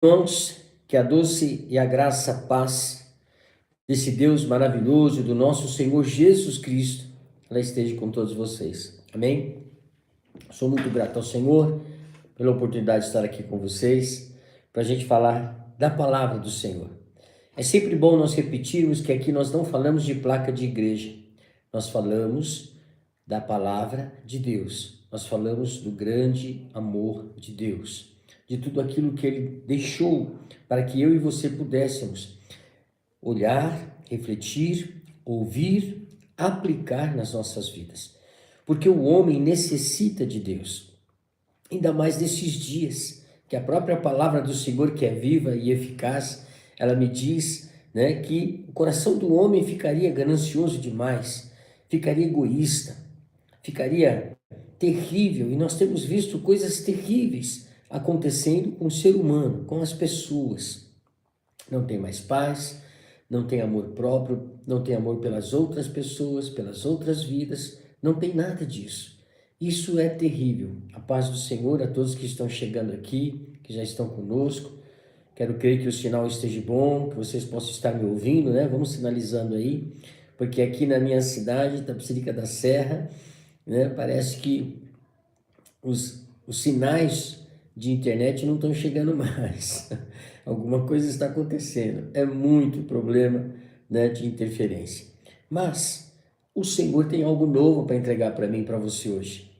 Irmãos, que a doce e a graça, a paz desse Deus maravilhoso, do nosso Senhor Jesus Cristo, ela esteja com todos vocês. Amém? Sou muito grato ao Senhor pela oportunidade de estar aqui com vocês, para a gente falar da palavra do Senhor. É sempre bom nós repetirmos que aqui nós não falamos de placa de igreja, nós falamos da palavra de Deus, nós falamos do grande amor de Deus, de tudo aquilo que Ele deixou para que eu e você pudéssemos olhar, refletir, ouvir, aplicar nas nossas vidas. Porque o homem necessita de Deus, ainda mais nesses dias, que a própria palavra do Senhor, que é viva e eficaz, ela me diz, que o coração do homem ficaria ganancioso demais, ficaria egoísta, ficaria terrível, e nós temos visto coisas terríveis acontecendo com o ser humano, com as pessoas. Não tem mais paz, não tem amor próprio, não tem amor pelas outras pessoas, pelas outras vidas, não tem nada disso. Isso é terrível. A paz do Senhor a todos que estão chegando aqui, que já estão conosco. Quero crer que o sinal esteja bom, que vocês possam estar me ouvindo, Vamos sinalizando aí, porque aqui na minha cidade, Tapicerica da Serra, parece que os sinais de internet não estão chegando mais. Alguma coisa está acontecendo. É muito problema, de interferência. Mas o Senhor tem algo novo para entregar para mim e para você hoje.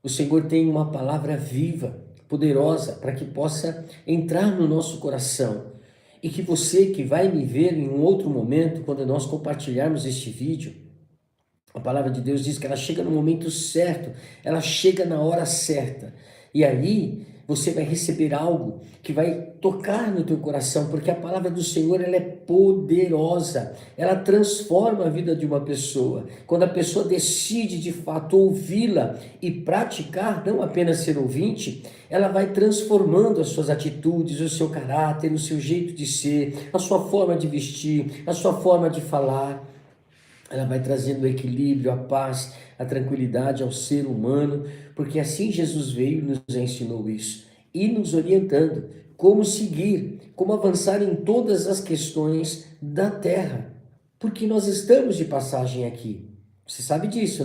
O Senhor tem uma palavra viva, poderosa, para que possa entrar no nosso coração. E que você que vai me ver em um outro momento, quando nós compartilharmos este vídeo, a palavra de Deus diz que ela chega no momento certo, ela chega na hora certa. E aí você vai receber algo que vai tocar no teu coração, porque a palavra do Senhor ela é poderosa, ela transforma a vida de uma pessoa. Quando a pessoa decide de fato ouvi-la e praticar, não apenas ser ouvinte, ela vai transformando as suas atitudes, o seu caráter, o seu jeito de ser, a sua forma de vestir, a sua forma de falar. Ela vai trazendo o equilíbrio, a paz, a tranquilidade ao ser humano, porque assim Jesus veio e nos ensinou isso, e nos orientando como seguir, como avançar em todas as questões da terra, porque nós estamos de passagem aqui. Você sabe disso,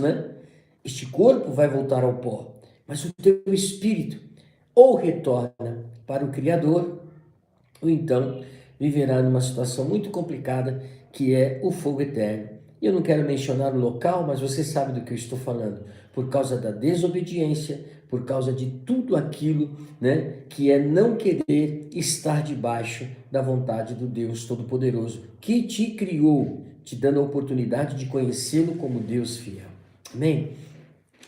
Este corpo vai voltar ao pó, mas o teu espírito ou retorna para o Criador, ou então viverá numa situação muito complicada, que é o fogo eterno. Eu não quero mencionar o local, mas você sabe do que eu estou falando. Por causa da desobediência, por causa de tudo aquilo, que é não querer estar debaixo da vontade do Deus Todo-Poderoso, que te criou, te dando a oportunidade de conhecê-lo como Deus fiel. Amém?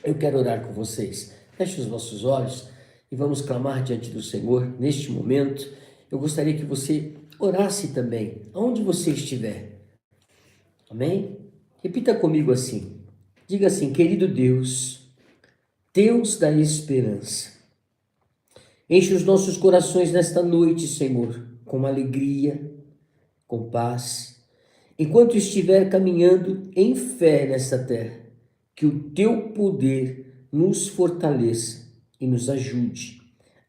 Eu quero orar com vocês. Feche os vossos olhos e vamos clamar diante do Senhor neste momento. Eu gostaria que você orasse também, aonde você estiver. Amém? Repita comigo assim. Diga assim: querido Deus, Deus da esperança, enche os nossos corações nesta noite, Senhor, com alegria, com paz, enquanto estiver caminhando em fé nesta terra, que o teu poder nos fortaleça e nos ajude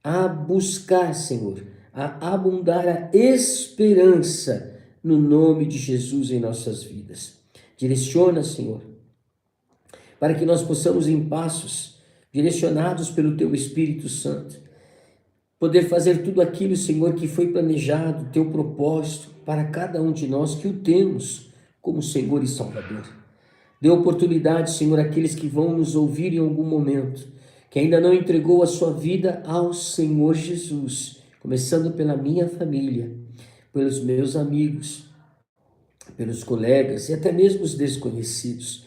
a buscar, Senhor, a abundar a esperança no nome de Jesus em nossas vidas. Direciona, Senhor, para que nós possamos em passos direcionados pelo Teu Espírito Santo, poder fazer tudo aquilo, Senhor, que foi planejado, Teu propósito para cada um de nós que o temos como Senhor e Salvador. Dê oportunidade, Senhor, àqueles que vão nos ouvir em algum momento, que ainda não entregou a sua vida ao Senhor Jesus, começando pela minha família, pelos meus amigos, pelos colegas e até mesmo os desconhecidos.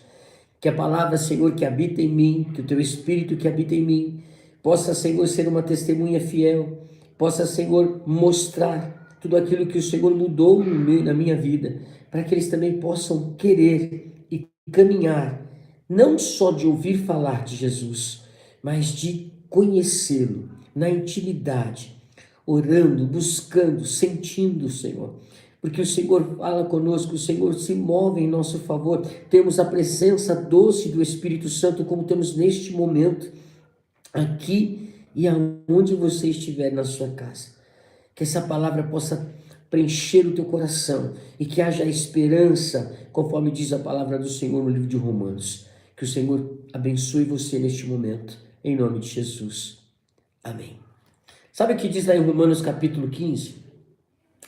Que a palavra, Senhor, que habita em mim, que o Teu Espírito que habita em mim, possa, Senhor, ser uma testemunha fiel, possa, Senhor, mostrar tudo aquilo que o Senhor mudou na minha vida, para que eles também possam querer e caminhar, não só de ouvir falar de Jesus, mas de conhecê-lo na intimidade, orando, buscando, sentindo, Senhor. Porque o Senhor fala conosco, o Senhor se move em nosso favor. Temos a presença doce do Espírito Santo, como temos neste momento, aqui e aonde você estiver na sua casa. que essa palavra possa preencher o teu coração e que haja esperança, conforme diz a palavra do Senhor no livro de Romanos. Que o Senhor abençoe você neste momento, em nome de Jesus. Amém. Sabe o que diz lá em Romanos capítulo 15?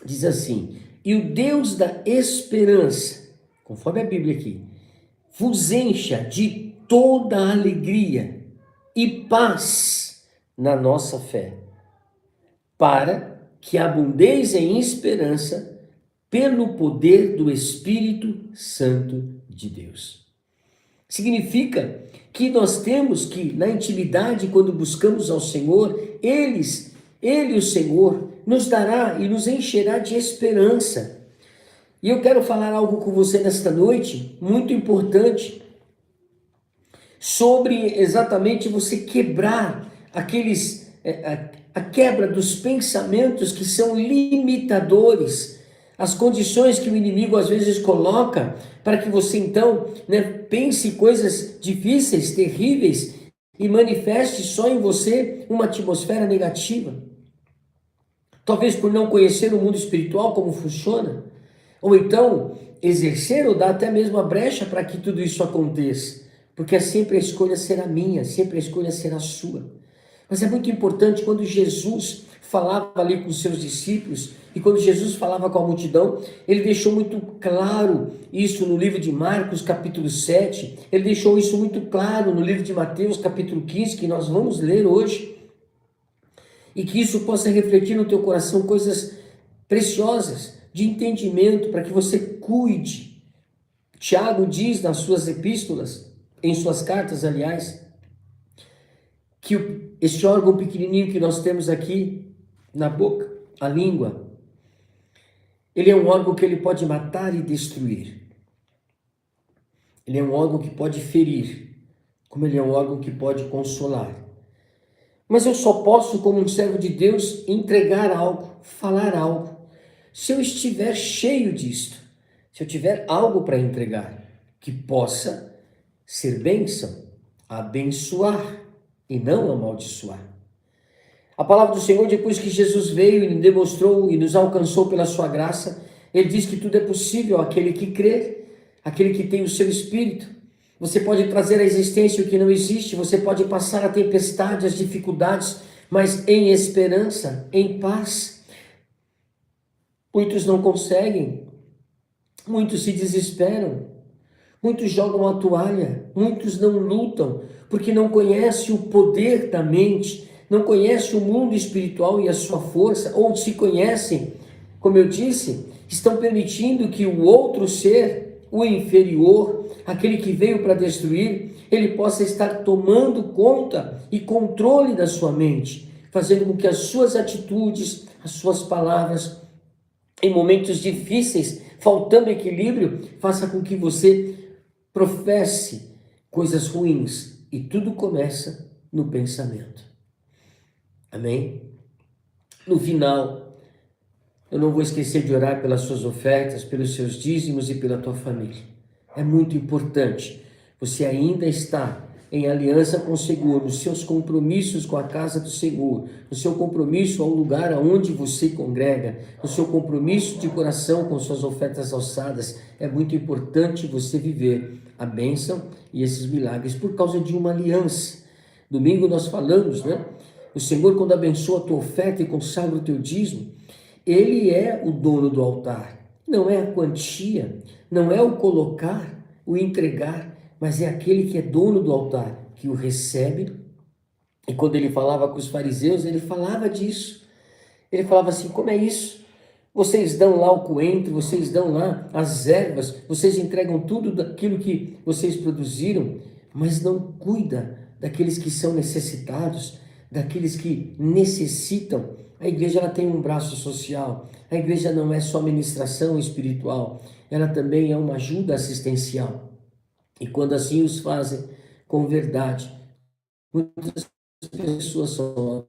Diz assim: e o Deus da esperança, conforme a Bíblia aqui, vos encha de toda a alegria e paz na nossa fé, para que abundeis em esperança pelo poder do Espírito Santo de Deus. Significa que nós temos que, na intimidade, quando buscamos ao Senhor, Ele, o Senhor, nos dará e nos encherá de esperança. E eu quero falar algo com você nesta noite, muito importante, sobre exatamente você quebrar a quebra dos pensamentos que são limitadores, as condições que o inimigo às vezes coloca para que você então pense coisas difíceis, terríveis e manifeste só em você uma atmosfera negativa. Talvez por não conhecer o mundo espiritual, como funciona, ou então exercer ou dar até mesmo a brecha para que tudo isso aconteça, porque sempre a escolha será minha, sempre a escolha será sua. Mas é muito importante quando Jesus falava ali com os seus discípulos e quando Jesus falava com a multidão, ele deixou muito claro isso no livro de Marcos, capítulo 7, ele deixou isso muito claro no livro de Mateus, capítulo 15, que nós vamos ler hoje, e que isso possa refletir no teu coração coisas preciosas de entendimento para que você cuide. Tiago diz nas suas epístolas, em suas cartas, aliás, que este órgão pequenininho que nós temos aqui na boca, a língua, ele é um órgão que ele pode matar e destruir. Ele é um órgão que pode ferir, como ele é um órgão que pode consolar. Mas eu só posso, como um servo de Deus, entregar algo, falar algo, se eu estiver cheio disto, se eu tiver algo para entregar, que possa ser bênção, abençoar e não amaldiçoar. A palavra do Senhor, depois que Jesus veio e demonstrou e nos alcançou pela sua graça, ele diz que tudo é possível àquele que crê, aquele que tem o seu Espírito. Você pode trazer à existência o que não existe, você pode passar a tempestade, as dificuldades, mas em esperança, em paz. Muitos não conseguem, muitos se desesperam, muitos jogam a toalha, muitos não lutam, porque não conhecem o poder da mente, não conhecem o mundo espiritual e a sua força, ou se conhecem, como eu disse, estão permitindo que o outro ser, o inferior, aquele que veio para destruir, ele possa estar tomando conta e controle da sua mente, fazendo com que as suas atitudes, as suas palavras, em momentos difíceis, faltando equilíbrio, faça com que você professe coisas ruins. E tudo começa no pensamento. Amém? No final, eu não vou esquecer de orar pelas suas ofertas, pelos seus dízimos e pela tua família. É muito importante. Você ainda está em aliança com o Senhor, nos seus compromissos com a casa do Senhor, no seu compromisso ao lugar aonde você congrega, no seu compromisso de coração com suas ofertas alçadas. É muito importante você viver a bênção e esses milagres por causa de uma aliança. Domingo nós falamos, O Senhor, quando abençoa a tua oferta e consagra o teu dízimo, Ele é o dono do altar. Não é a quantia, não é o colocar, o entregar, mas é aquele que é dono do altar, que o recebe. E quando ele falava com os fariseus, ele falava disso. Ele falava assim: como é isso? Vocês dão lá o coentro, vocês dão lá as ervas, vocês entregam tudo daquilo que vocês produziram, mas não cuida daqueles que são necessitados, daqueles que necessitam. A igreja ela tem um braço social, a igreja não é só ministração espiritual, ela também é uma ajuda assistencial. E quando assim os fazem com verdade, muitas pessoas são.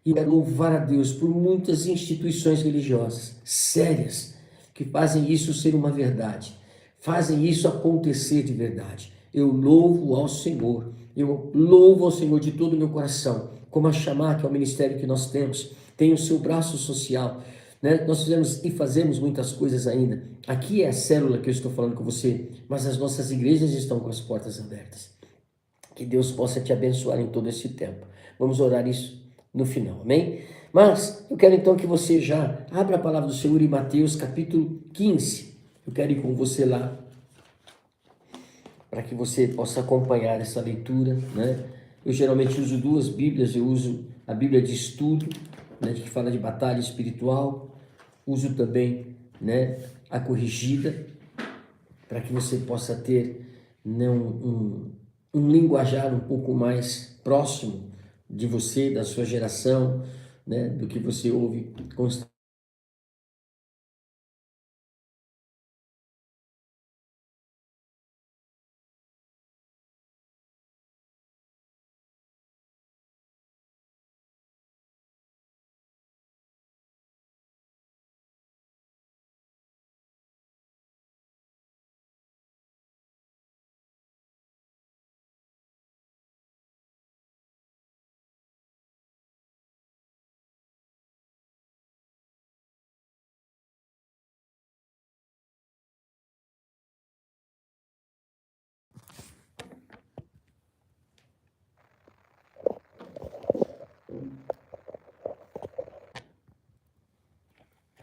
E eu quero louvar a Deus por muitas instituições religiosas sérias que fazem isso ser uma verdade, fazem isso acontecer de verdade. Eu louvo ao Senhor de todo o meu coração, como a chamar, que é o ministério que nós temos tem o seu braço social, né? Nós fizemos e fazemos muitas coisas ainda. Aqui é a célula que eu estou falando com você, mas as nossas igrejas estão com as portas abertas. Que Deus possa te abençoar em todo esse tempo. Vamos orar isso no final, amém? Mas eu quero então que você já abra a palavra do Senhor em Mateus capítulo 15. Eu quero ir com você lá, para que você possa acompanhar essa leitura, né? Eu geralmente uso duas Bíblias, eu uso a Bíblia de estudo, né, que fala de batalha espiritual, uso também, né, a corrigida, para que você possa ter, né, um linguajar um pouco mais próximo de você, da sua geração, né, do que você ouve constantemente.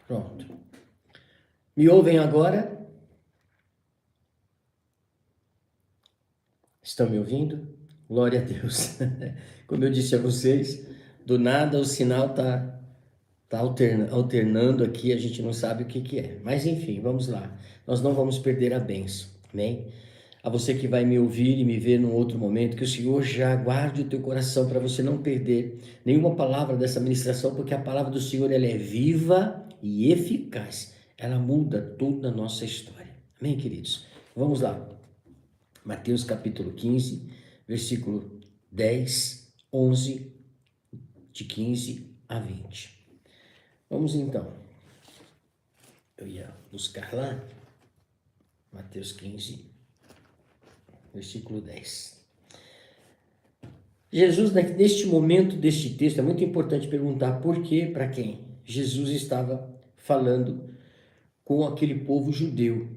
Pronto. Me ouvem agora? Estão me ouvindo? Glória a Deus. Como eu disse a vocês, do nada o sinal tá alternando aqui, a gente não sabe o que é. Mas enfim, vamos lá. Nós não vamos perder a bênção, amém? A você que vai me ouvir e me ver num outro momento, que o Senhor já guarde o teu coração para você não perder nenhuma palavra dessa ministração, porque a palavra do Senhor ela é viva e eficaz. Ela muda toda a nossa história. Amém, queridos? Vamos lá. Mateus capítulo 15, versículo 10, 11, de 15 a 20. Vamos então. Eu ia buscar lá, Mateus 15, versículo 10. Jesus, neste momento deste texto, é muito importante perguntar por que, para quem? Jesus estava falando com aquele povo judeu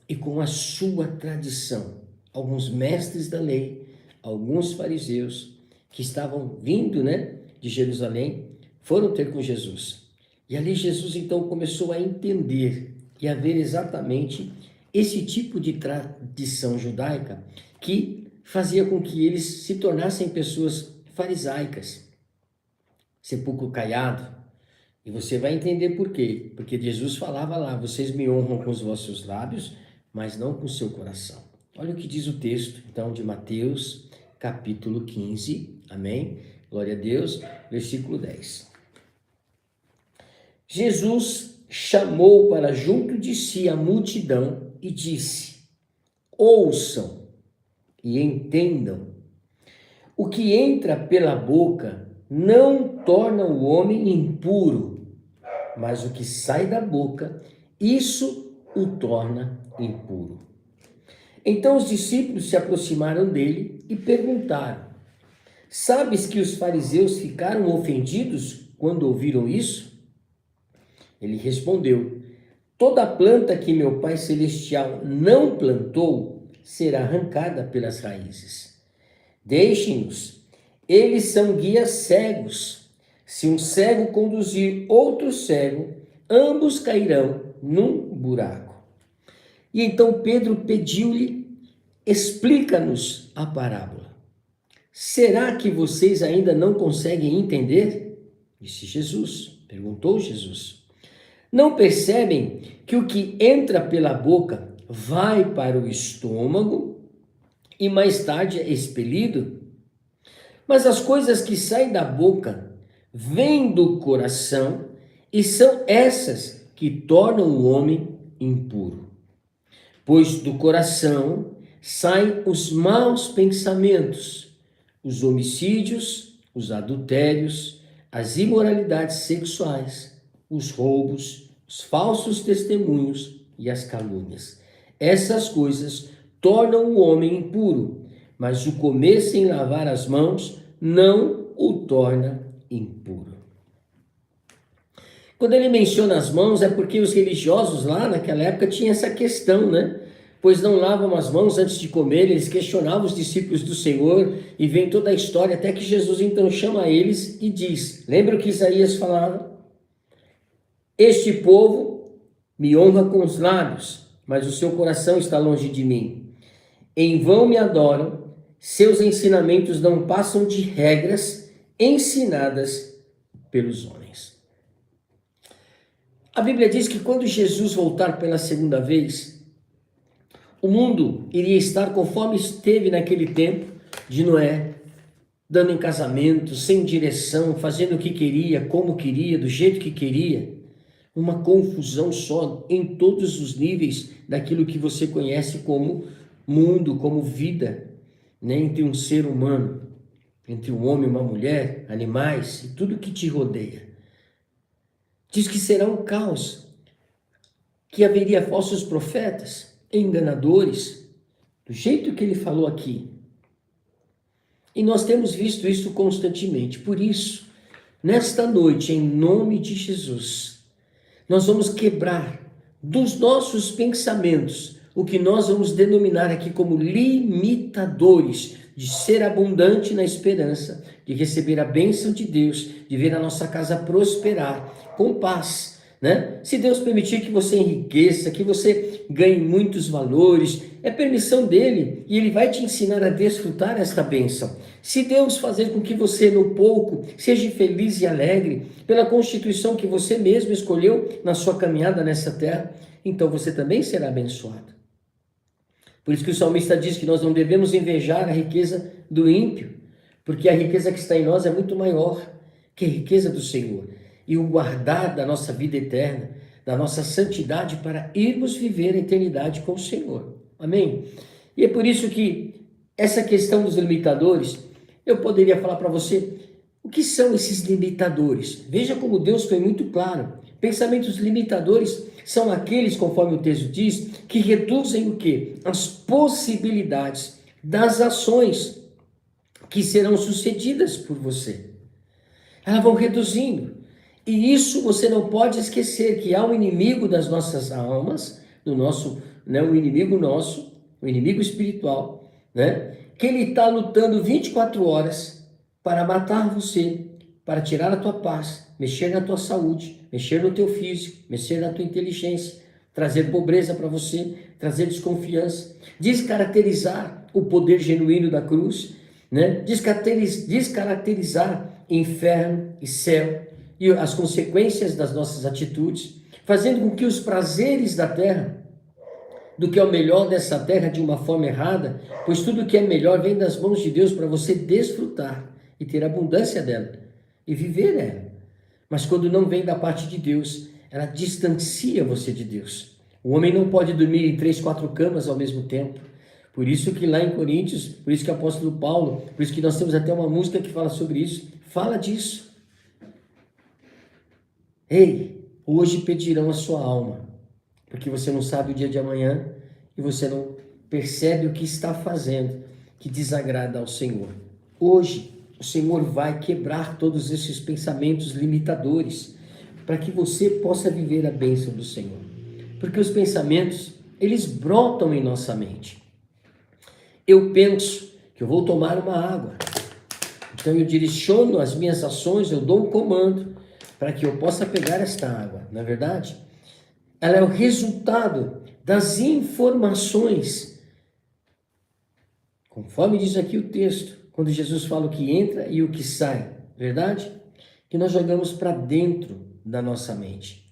e com a sua tradição. Alguns mestres da lei, alguns fariseus que estavam vindo, né, de Jerusalém, foram ter com Jesus. E ali Jesus então começou a entender e a ver exatamente esse tipo de tradição judaica que fazia com que eles se tornassem pessoas farisaicas, sepulcro caiado. E você vai entender por quê. Porque Jesus falava lá, vocês me honram com os vossos lábios, mas não com o seu coração. Olha o que diz o texto, então, de Mateus, capítulo 15, amém? Glória a Deus, versículo 10. Jesus chamou para junto de si a multidão e disse: ouçam e entendam. O que entra pela boca não torna o homem impuro, mas o que sai da boca, isso o torna impuro. Então os discípulos se aproximaram dele e perguntaram: sabes que os fariseus ficaram ofendidos quando ouviram isso? Ele respondeu: toda planta que meu Pai Celestial não plantou será arrancada pelas raízes. Deixem-nos, eles são guias cegos. Se um cego conduzir outro cego, ambos cairão num buraco. E então Pedro pediu-lhe: explica-nos a parábola. Será que vocês ainda não conseguem entender? Disse Jesus, perguntou Jesus. Não percebem que o que entra pela boca vai para o estômago e mais tarde é expelido? Mas as coisas que saem da boca vêm do coração e são essas que tornam o homem impuro. Pois do coração saem os maus pensamentos, os homicídios, os adultérios, as imoralidades sexuais, os roubos, os falsos testemunhos e as calúnias. Essas coisas tornam o homem impuro, mas o comer sem lavar as mãos não o torna impuro. Quando ele menciona as mãos, é porque os religiosos lá naquela época tinham essa questão, né? Pois não lavam as mãos antes de comer, eles questionavam os discípulos do Senhor, e vem toda a história, até que Jesus então chama eles e diz, lembra o que Isaías falava? Este povo me honra com os lábios, mas o seu coração está longe de mim. Em vão me adoram, seus ensinamentos não passam de regras ensinadas pelos homens. A Bíblia diz que quando Jesus voltar pela segunda vez, o mundo iria estar conforme esteve naquele tempo de Noé, dando em casamento, sem direção, fazendo o que queria, como queria, do jeito que queria. Uma confusão só em todos os níveis daquilo que você conhece como mundo, como vida, né? Entre um ser humano, entre um homem e uma mulher, animais e tudo que te rodeia. Diz que será um caos, que haveria falsos profetas, enganadores, do jeito que ele falou aqui. E nós temos visto isso constantemente. Por isso, nesta noite, em nome de Jesus, nós vamos quebrar dos nossos pensamentos o que nós vamos denominar aqui como limitadores de ser abundante na esperança, de receber a bênção de Deus, de ver a nossa casa prosperar com paz, né? Se Deus permitir que você enriqueça, que você ganhe muitos valores, é permissão dele e ele vai te ensinar a desfrutar esta bênção. Se Deus fazer com que você no pouco seja feliz e alegre pela constituição que você mesmo escolheu na sua caminhada nessa terra, então você também será abençoado. Por isso que o salmista diz que nós não devemos invejar a riqueza do ímpio, porque a riqueza que está em nós é muito maior que a riqueza do Senhor. E o guardar da nossa vida eterna, da nossa santidade para irmos viver a eternidade com o Senhor. Amém? E é por isso que essa questão dos limitadores, eu poderia falar para você, o que são esses limitadores? Veja como Deus foi muito claro. Pensamentos limitadores são aqueles, conforme o texto diz, que reduzem o quê? As possibilidades das ações que serão sucedidas por você. Elas vão reduzindo. E isso você não pode esquecer, que há um inimigo das nossas almas, do nosso, né, o inimigo nosso, o inimigo espiritual, né, que ele está lutando 24 horas para matar você, para tirar a tua paz, mexer na tua saúde, mexer no teu físico, mexer na tua inteligência, trazer pobreza para você, trazer desconfiança, descaracterizar o poder genuíno da cruz, né? Descaracterizar inferno e céu e as consequências das nossas atitudes, fazendo com que os prazeres da terra, do que é o melhor dessa terra de uma forma errada, pois tudo que é melhor vem das mãos de Deus para você desfrutar e ter abundância dela e viver ela. Mas quando não vem da parte de Deus, ela distancia você de Deus. O homem não pode dormir em 3, 4 camas ao mesmo tempo. Por isso que lá em Coríntios, por isso que o apóstolo Paulo, por isso que nós temos até uma música que fala sobre isso, fala disso. Ei, hoje pedirão a sua alma, porque você não sabe o dia de amanhã e você não percebe o que está fazendo que desagrada ao Senhor. Hoje, o Senhor vai quebrar todos esses pensamentos limitadores para que você possa viver a bênção do Senhor. Porque os pensamentos, eles brotam em nossa mente. Eu penso que eu vou tomar uma água. Então eu direciono as minhas ações, eu dou um comando para que eu possa pegar esta água. Não é verdade? Ela é o resultado das informações. Conforme diz aqui o texto, quando Jesus fala o que entra e o que sai, verdade? Que nós jogamos para dentro da nossa mente.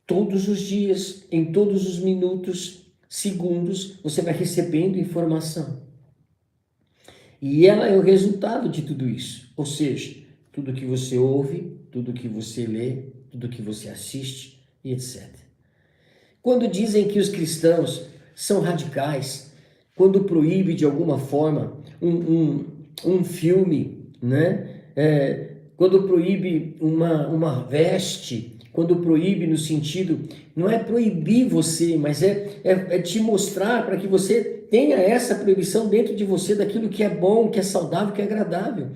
Todos os dias, em todos os minutos, segundos, você vai recebendo informação. E ela é o resultado de tudo isso. Ou seja, tudo que você ouve, tudo que você lê, tudo que você assiste e etc. Quando dizem que os cristãos são radicais, quando proíbe de alguma forma um filme, né? Quando proíbe uma veste, quando proíbe no sentido, não é proibir você, mas é te mostrar para que você tenha essa proibição dentro de você daquilo que é bom, que é saudável, que é agradável.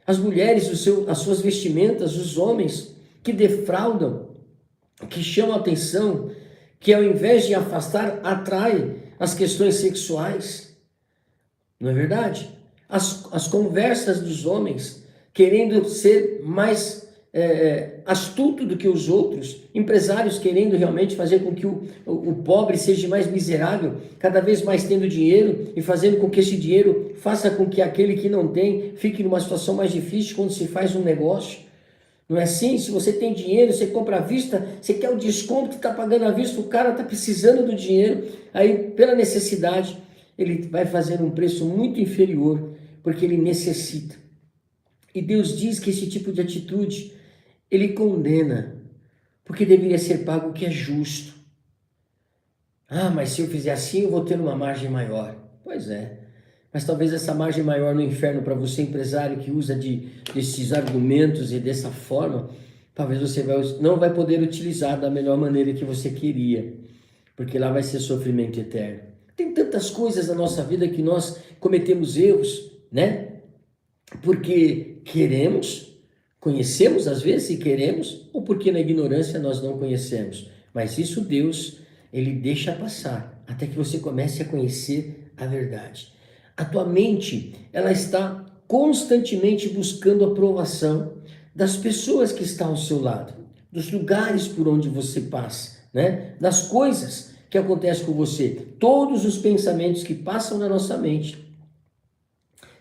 As mulheres, as suas vestimentas, os homens que defraudam que chamam a atenção, que ao invés de afastar, atrai as questões sexuais. Não é verdade? As conversas dos homens, querendo ser mais astuto do que os outros, empresários querendo realmente fazer com que o pobre seja mais miserável, cada vez mais tendo dinheiro e fazendo com que esse dinheiro faça com que aquele que não tem fique numa situação mais difícil quando se faz um negócio. Não é assim? Se você tem dinheiro, você compra à vista, você quer o desconto que está pagando à vista, o cara está precisando do dinheiro, aí pela necessidade ele vai fazer um preço muito inferior, porque ele necessita. E Deus diz que esse tipo de atitude, ele condena, porque deveria ser pago o que é justo. Ah, mas se eu fizer assim, eu vou ter uma margem maior. Pois é, mas talvez essa margem maior no inferno para você, empresário, que usa desses argumentos e dessa forma, talvez você não vai poder utilizar da melhor maneira que você queria, porque lá vai ser sofrimento eterno. Tem tantas coisas na nossa vida que nós cometemos erros, né? Porque conhecemos às vezes e queremos, ou porque na ignorância nós não conhecemos. Mas isso Deus, ele deixa passar, até que você comece a conhecer a verdade. A tua mente, ela está constantemente buscando a aprovação das pessoas que estão ao seu lado, dos lugares por onde você passa, né? Das coisas que acontecem com você. Todos os pensamentos que passam na nossa mente,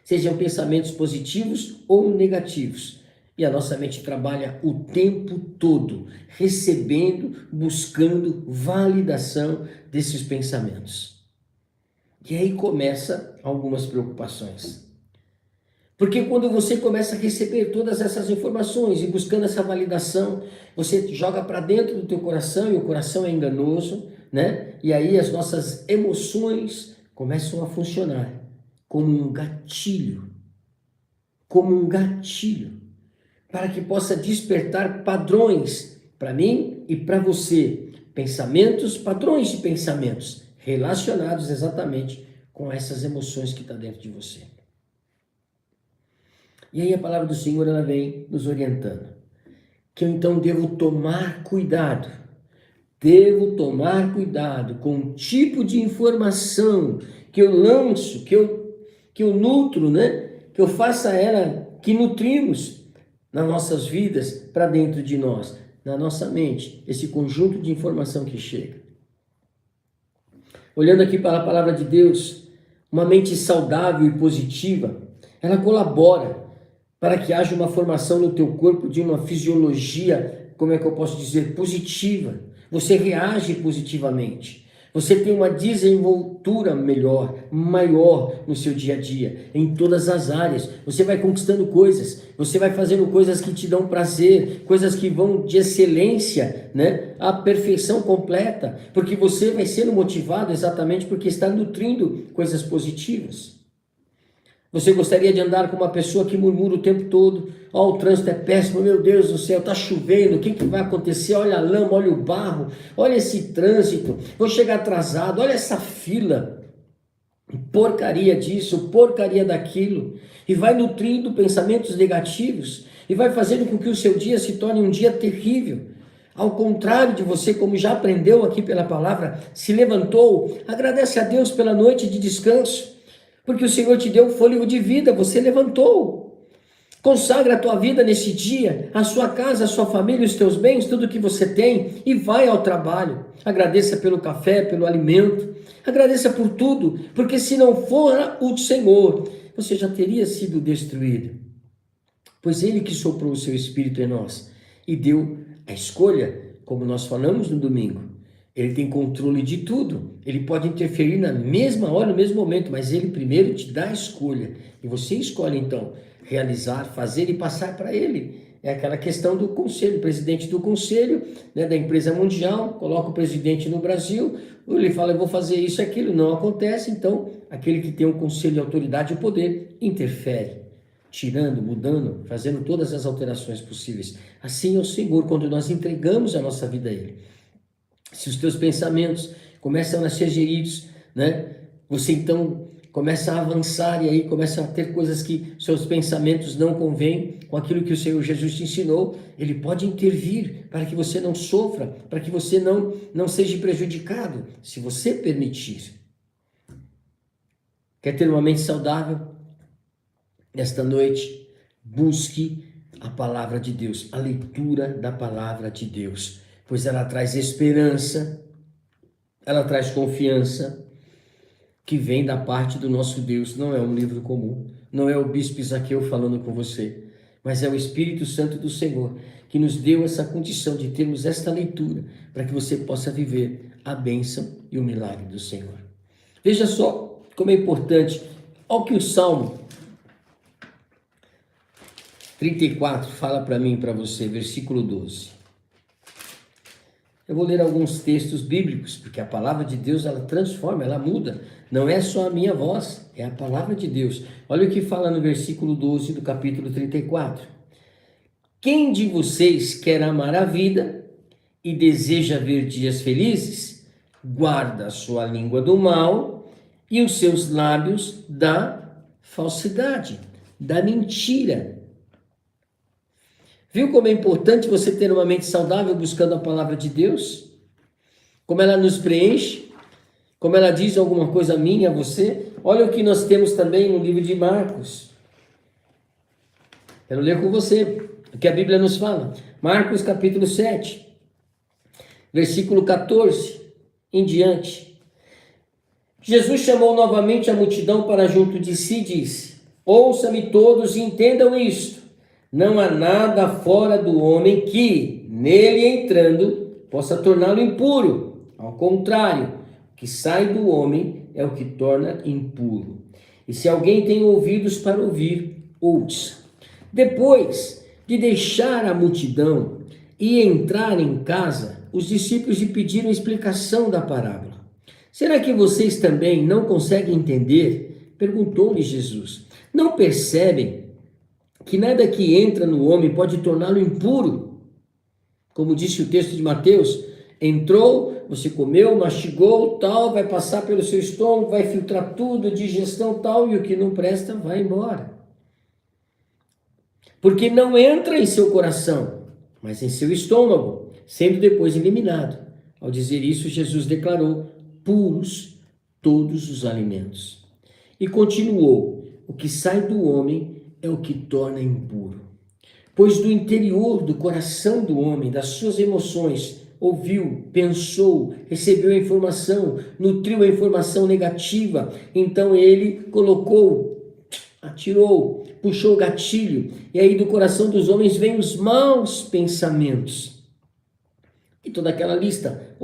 sejam pensamentos positivos ou negativos. E a nossa mente trabalha o tempo todo, recebendo, buscando validação desses pensamentos. E aí começa algumas preocupações. Porque quando você começa a receber todas essas informações e buscando essa validação, você joga para dentro do teu coração, e o coração é enganoso, né? E aí as nossas emoções começam a funcionar como um gatilho, para que possa despertar padrões para mim e para você, padrões de pensamentos relacionados exatamente com essas emoções que estão dentro de você. E aí a palavra do Senhor, ela vem nos orientando, que eu então devo tomar cuidado com o tipo de informação que eu lanço, que eu nutro, né? Que eu faça ela, que nutrimos nas nossas vidas, para dentro de nós, na nossa mente, esse conjunto de informação que chega. Olhando aqui para a palavra de Deus, uma mente saudável e positiva, ela colabora para que haja uma formação no teu corpo de uma fisiologia, como é que eu posso dizer, positiva. Você reage positivamente. Você tem uma desenvoltura maior no seu dia a dia, em todas as áreas. Você vai conquistando coisas, você vai fazendo coisas que te dão prazer, coisas que vão de excelência, né? A perfeição completa, porque você vai sendo motivado exatamente porque está nutrindo coisas positivas. Você gostaria de andar com uma pessoa que murmura o tempo todo? Ó, o trânsito é péssimo, meu Deus do céu, está chovendo, o que vai acontecer? Olha a lama, olha o barro, olha esse trânsito, vou chegar atrasado, olha essa fila, porcaria disso, porcaria daquilo, e vai nutrindo pensamentos negativos, e vai fazendo com que o seu dia se torne um dia terrível. Ao contrário de você, como já aprendeu aqui pela palavra, se levantou, agradece a Deus pela noite de descanso, porque o Senhor te deu fôlego de vida, você levantou. Consagra a tua vida nesse dia, a sua casa, a sua família, os teus bens, tudo que você tem, e vai ao trabalho. Agradeça pelo café, pelo alimento, agradeça por tudo, porque se não for o Senhor, você já teria sido destruído. Pois Ele que soprou o seu Espírito em nós e deu a escolha, como nós falamos no domingo. Ele tem controle de tudo, ele pode interferir na mesma hora, no mesmo momento, mas ele primeiro te dá a escolha, e você escolhe então realizar, fazer e passar para ele. É aquela questão do conselho, o presidente do conselho, né, da empresa mundial, coloca o presidente no Brasil, ele fala, eu vou fazer isso e aquilo, não acontece, então aquele que tem o conselho, a autoridade e o poder, interfere, tirando, mudando, fazendo todas as alterações possíveis. Assim é o Senhor, quando nós entregamos a nossa vida a Ele. Se os teus pensamentos começam a ser geridos, né? Você então começa a avançar e aí começa a ter coisas que seus pensamentos não convêm com aquilo que o Senhor Jesus te ensinou, Ele pode intervir para que você não sofra, para que você não seja prejudicado, se você permitir. Quer ter uma mente saudável? Nesta noite, busque a palavra de Deus, a leitura da palavra de Deus, pois ela traz esperança, ela traz confiança, que vem da parte do nosso Deus. Não é um livro comum, não é o bispo Isaqueu falando com você, mas é o Espírito Santo do Senhor que nos deu essa condição de termos esta leitura para que você possa viver a bênção e o milagre do Senhor. Veja só como é importante. Olha o que o Salmo 34 fala para mim e para você, versículo 12. Eu vou ler alguns textos bíblicos, porque a palavra de Deus, ela transforma, ela muda. Não é só a minha voz, é a palavra de Deus. Olha o que fala no versículo 12 do capítulo 34. Quem de vocês quer amar a vida e deseja ver dias felizes, guarda a sua língua do mal e os seus lábios da falsidade, da mentira. Viu como é importante você ter uma mente saudável buscando a palavra de Deus? Como ela nos preenche? Como ela diz alguma coisa a mim, a você? Olha o que nós temos também no livro de Marcos. Quero ler com você o que a Bíblia nos fala. Marcos capítulo 7, versículo 14 em diante. Jesus chamou novamente a multidão para junto de si e disse: ouça-me todos e entendam isto. Não há nada fora do homem que, nele entrando, possa torná-lo impuro. Ao contrário, o que sai do homem é o que torna impuro. E se alguém tem ouvidos para ouvir, ouça. Depois de deixar a multidão e entrar em casa, os discípulos lhe pediram explicação da parábola. Será que vocês também não conseguem entender? Perguntou-lhe Jesus. Não percebem que nada que entra no homem pode torná-lo impuro? Como disse o texto de Mateus, entrou, você comeu, mastigou, tal, vai passar pelo seu estômago, vai filtrar tudo, digestão tal, e o que não presta vai embora. Porque não entra em seu coração, mas em seu estômago, sendo depois eliminado. Ao dizer isso, Jesus declarou: puros todos os alimentos. E continuou: o que sai do homem é o que torna impuro. Pois do interior do coração do homem, das suas emoções, ouviu, pensou, recebeu a informação, nutriu a informação negativa, então ele colocou, atirou, puxou o gatilho, e aí do coração dos homens vêm os maus pensamentos. E toda aquela lista,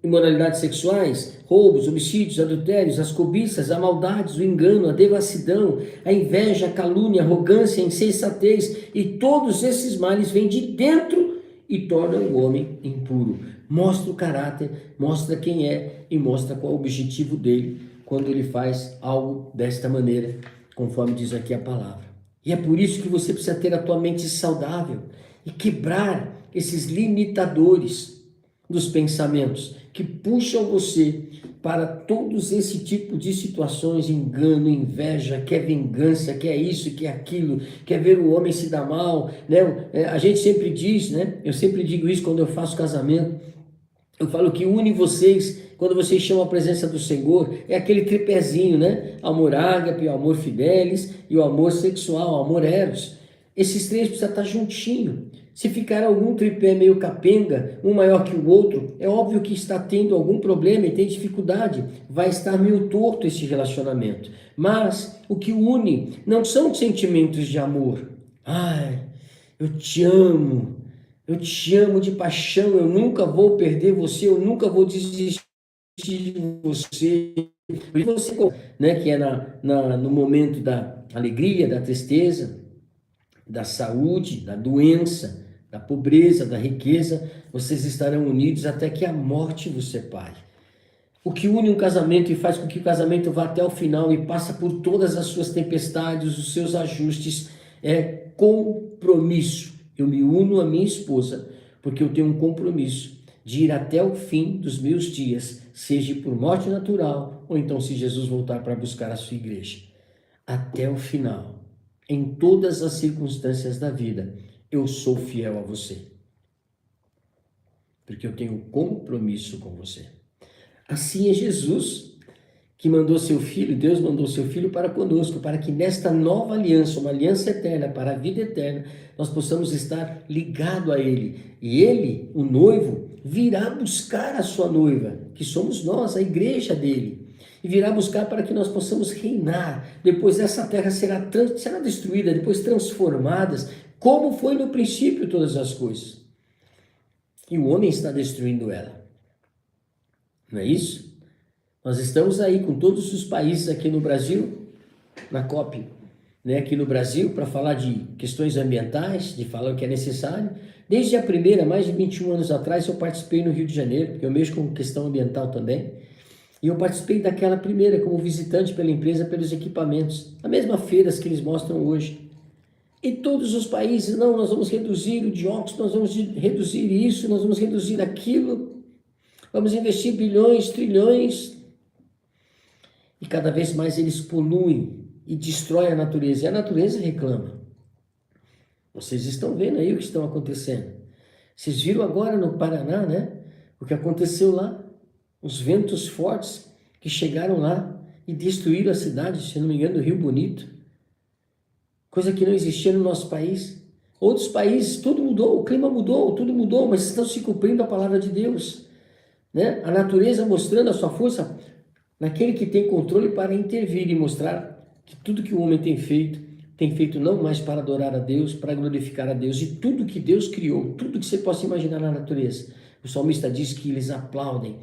imoralidades sexuais, roubos, homicídios, adultérios, as cobiças, a maldade, o engano, a devassidão, a inveja, a calúnia, a arrogância, a insensatez, e todos esses males vêm de dentro e tornam o homem impuro. Mostra o caráter, mostra quem é e mostra qual é o objetivo dele quando ele faz algo desta maneira, conforme diz aqui a palavra. E é por isso que você precisa ter a tua mente saudável e quebrar esses limitadores dos pensamentos que puxam você para todos esse tipo de situações, engano, inveja, quer vingança, quer isso, quer aquilo, quer ver o homem se dar mal, né? A gente sempre diz, né? Eu sempre digo isso quando eu faço casamento, eu falo que une vocês, quando vocês chamam a presença do Senhor, é aquele tripézinho, né? Amor ágape, o amor fidelis e o amor sexual, o amor eros. Esses três precisam estar juntinho. Se ficar algum tripé meio capenga, um maior que o outro, é óbvio que está tendo algum problema e tem dificuldade. Vai estar meio torto esse relacionamento. Mas o que une não são sentimentos de amor. Ai, eu te amo de paixão, eu nunca vou perder você, eu nunca vou desistir de você. E você, né, que é no momento da alegria, da tristeza, da saúde, da doença, da pobreza, da riqueza, vocês estarão unidos até que a morte vos separe. O que une um casamento e faz com que o casamento vá até o final e passa por todas as suas tempestades, os seus ajustes, é compromisso. Eu me uno à minha esposa porque eu tenho um compromisso de ir até o fim dos meus dias, seja por morte natural, ou então se Jesus voltar para buscar a sua igreja. Até o final, em todas as circunstâncias da vida, eu sou fiel a você. Porque eu tenho compromisso com você. Assim é Jesus, que mandou seu Filho, Deus mandou seu Filho para conosco, para que nesta nova aliança, uma aliança eterna, para a vida eterna, nós possamos estar ligados a Ele. E Ele, o noivo, virá buscar a sua noiva, que somos nós, a igreja dele. E virá buscar para que nós possamos reinar. Depois essa terra será destruída, depois transformadas, como foi no princípio todas as coisas. E o homem está destruindo ela. Não é isso? Nós estamos aí com todos os países aqui no Brasil, na COP, né, aqui no Brasil, para falar de questões ambientais, de falar o que é necessário. Desde a primeira, mais de 21 anos atrás, eu participei no Rio de Janeiro, porque eu mexo com questão ambiental também. E eu participei daquela primeira como visitante pela empresa, pelos equipamentos. A mesma feiras que eles mostram hoje. E todos os países, não, nós vamos reduzir o dióxido, nós vamos reduzir isso, nós vamos reduzir aquilo. Vamos investir bilhões, trilhões. E cada vez mais eles poluem e destroem a natureza. E a natureza reclama. Vocês estão vendo aí o que está acontecendo. Vocês viram agora no Paraná, né? O que aconteceu lá. Os ventos fortes que chegaram lá e destruíram a cidade, se não me engano, do Rio Bonito. Coisa que não existia no nosso país. Outros países, tudo mudou, o clima mudou, tudo mudou, mas estão se cumprindo a palavra de Deus. Né? A natureza mostrando a sua força naquele que tem controle para intervir e mostrar que tudo que o homem tem feito não mais para adorar a Deus, para glorificar a Deus. E tudo que Deus criou, tudo que você possa imaginar na natureza. O salmista diz que eles aplaudem.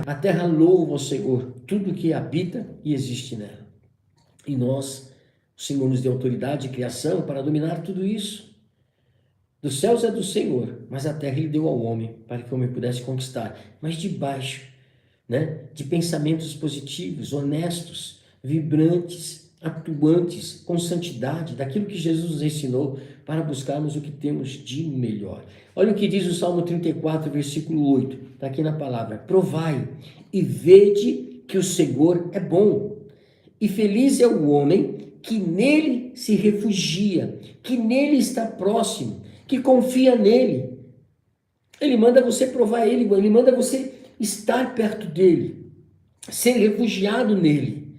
A terra louva o Senhor, tudo que habita e existe nela. E nós, o Senhor nos deu autoridade de criação para dominar tudo isso. Dos céus é do Senhor, mas a terra Ele deu ao homem, para que o homem pudesse conquistar. Mas debaixo, né, de pensamentos positivos, honestos, vibrantes, atuantes, com santidade, daquilo que Jesus nos ensinou, para buscarmos o que temos de melhor. Olha o que diz o Salmo 34, versículo 8, está aqui na palavra. Provai e vede que o Senhor é bom, e feliz é o homem que nele se refugia, que nele está próximo, que confia nele. Ele manda você provar ele, ele manda você estar perto dele, ser refugiado nele,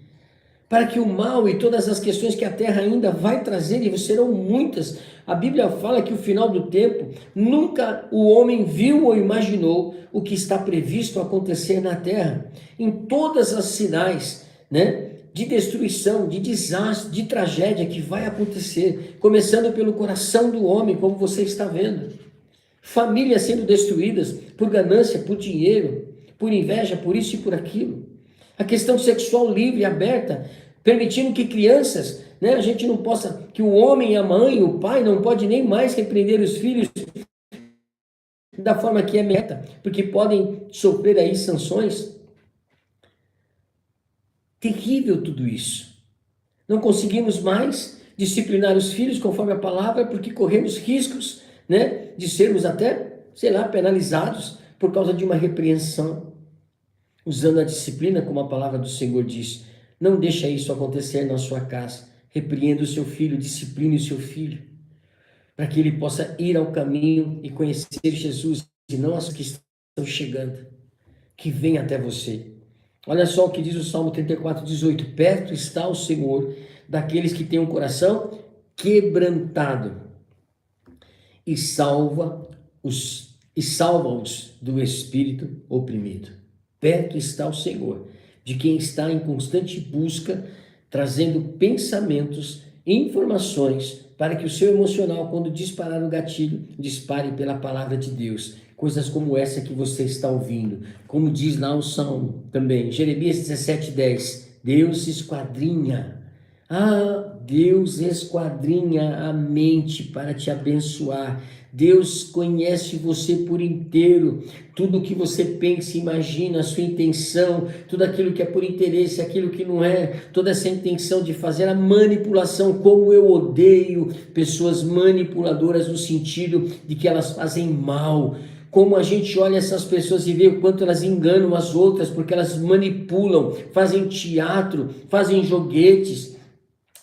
para que o mal e todas as questões que a terra ainda vai trazer, e serão muitas. A Bíblia fala que o final do tempo, nunca o homem viu ou imaginou o que está previsto acontecer na terra, em todas as sinais, né, de destruição, de desastre, de tragédia que vai acontecer, começando pelo coração do homem, como você está vendo. Famílias sendo destruídas por ganância, por dinheiro, por inveja, por isso e por aquilo. A questão sexual livre e aberta, permitindo que crianças, né, a gente não possa, que o homem, a mãe, o pai não pode nem mais repreender os filhos da forma que é meta, porque podem sofrer aí sanções. Terrível tudo isso. Não conseguimos mais disciplinar os filhos conforme a palavra, porque corremos riscos, né, de sermos até, penalizados por causa de uma repreensão. Usando a disciplina, como a palavra do Senhor diz, não deixa isso acontecer na sua casa. Repreenda o seu filho, discipline o seu filho, para que ele possa ir ao caminho e conhecer Jesus, e não as que estão chegando, que vêm até você. Olha só o que diz o Salmo 34, 18. Perto está o Senhor daqueles que têm um coração quebrantado e salva-os do espírito oprimido. Perto está o Senhor, de quem está em constante busca, trazendo pensamentos, informações, para que o seu emocional, quando disparar o gatilho, dispare pela palavra de Deus. Coisas como essa que você está ouvindo. Como diz lá o Salmo também, Jeremias 17:10. Deus esquadrinha. Deus esquadrinha a mente para te abençoar. Deus conhece você por inteiro, tudo que você pensa, imagina, a sua intenção, tudo aquilo que é por interesse, aquilo que não é, toda essa intenção de fazer a manipulação. Como eu odeio pessoas manipuladoras no sentido de que elas fazem mal, como a gente olha essas pessoas e vê o quanto elas enganam as outras, porque elas manipulam, fazem teatro, fazem joguetes.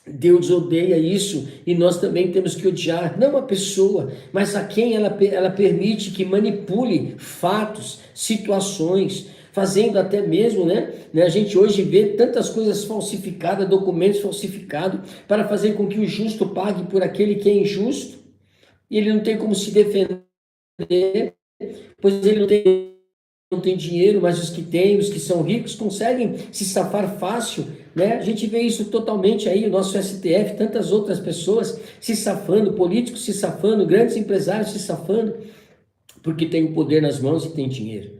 Deus odeia isso e nós também temos que odiar, não a pessoa, mas a quem ela permite que manipule fatos, situações, fazendo até mesmo, né? A gente hoje vê tantas coisas falsificadas, documentos falsificados, para fazer com que o justo pague por aquele que é injusto, e ele não tem como se defender, pois ele não tem dinheiro, mas os que têm, os que são ricos, conseguem se safar fácil, né? A gente vê isso totalmente aí, o nosso STF, tantas outras pessoas se safando, políticos se safando, grandes empresários se safando, porque tem o poder nas mãos e tem dinheiro.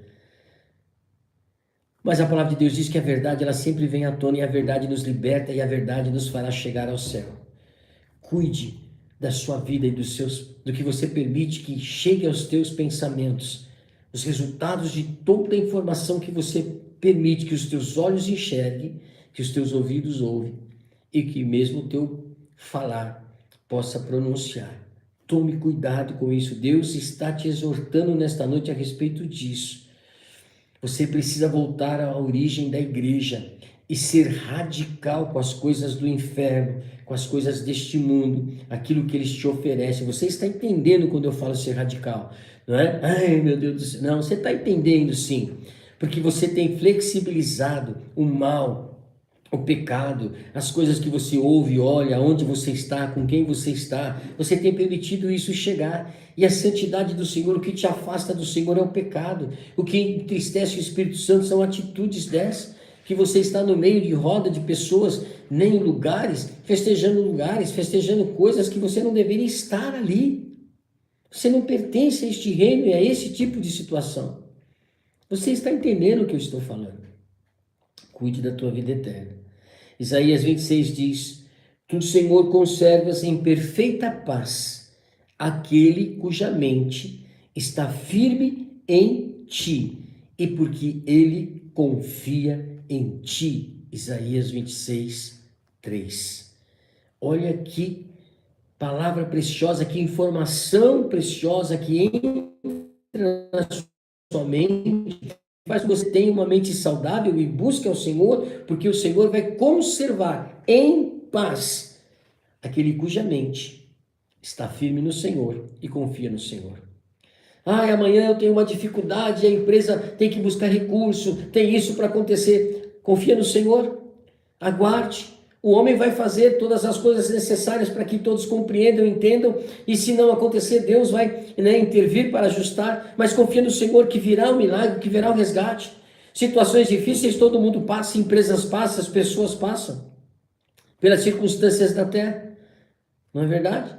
Mas a palavra de Deus diz que a verdade, ela sempre vem à tona, e a verdade nos liberta, e a verdade nos fará chegar ao céu. Cuide da sua vida e do que você permite que chegue aos teus pensamentos, os resultados de toda a informação que você permite que os teus olhos enxerguem, que os teus ouvidos ouvem e que mesmo o teu falar possa pronunciar. Tome cuidado com isso. Deus está te exortando nesta noite a respeito disso. Você precisa voltar à origem da igreja e ser radical com as coisas do inferno, com as coisas deste mundo, aquilo que eles te oferecem. Você está entendendo quando eu falo ser radical, não é? Ai, meu Deus do céu. Não, você está entendendo sim, porque você tem flexibilizado o mal, o pecado, as coisas que você ouve, olha, onde você está, com quem você está, você tem permitido isso chegar. E a santidade do Senhor, o que te afasta do Senhor é o pecado. O que entristece o Espírito Santo são atitudes dessas, que você está no meio de roda de pessoas, nem em lugares, festejando coisas que você não deveria estar ali. Você não pertence a este reino e a esse tipo de situação. Você está entendendo o que eu estou falando? Cuide da tua vida eterna. Isaías 26 diz: Tu, Senhor, conservas em perfeita paz aquele cuja mente está firme em ti, e porque ele confia em ti. Isaías 26, 3. Olha que palavra preciosa, que informação preciosa que entra na sua mente, faz que você tenha uma mente saudável e busque ao Senhor, porque o Senhor vai conservar em paz aquele cuja mente está firme no Senhor e confia no Senhor. Amanhã eu tenho uma dificuldade, a empresa tem que buscar recurso, tem isso para acontecer. Confia no Senhor, aguarde. O homem vai fazer todas as coisas necessárias para que todos compreendam, entendam, e se não acontecer, Deus vai, intervir para ajustar, mas confia no Senhor que virá o milagre, que virá o resgate. Situações difíceis todo mundo passa, empresas passam, as pessoas passam, pelas circunstâncias da terra, não é verdade?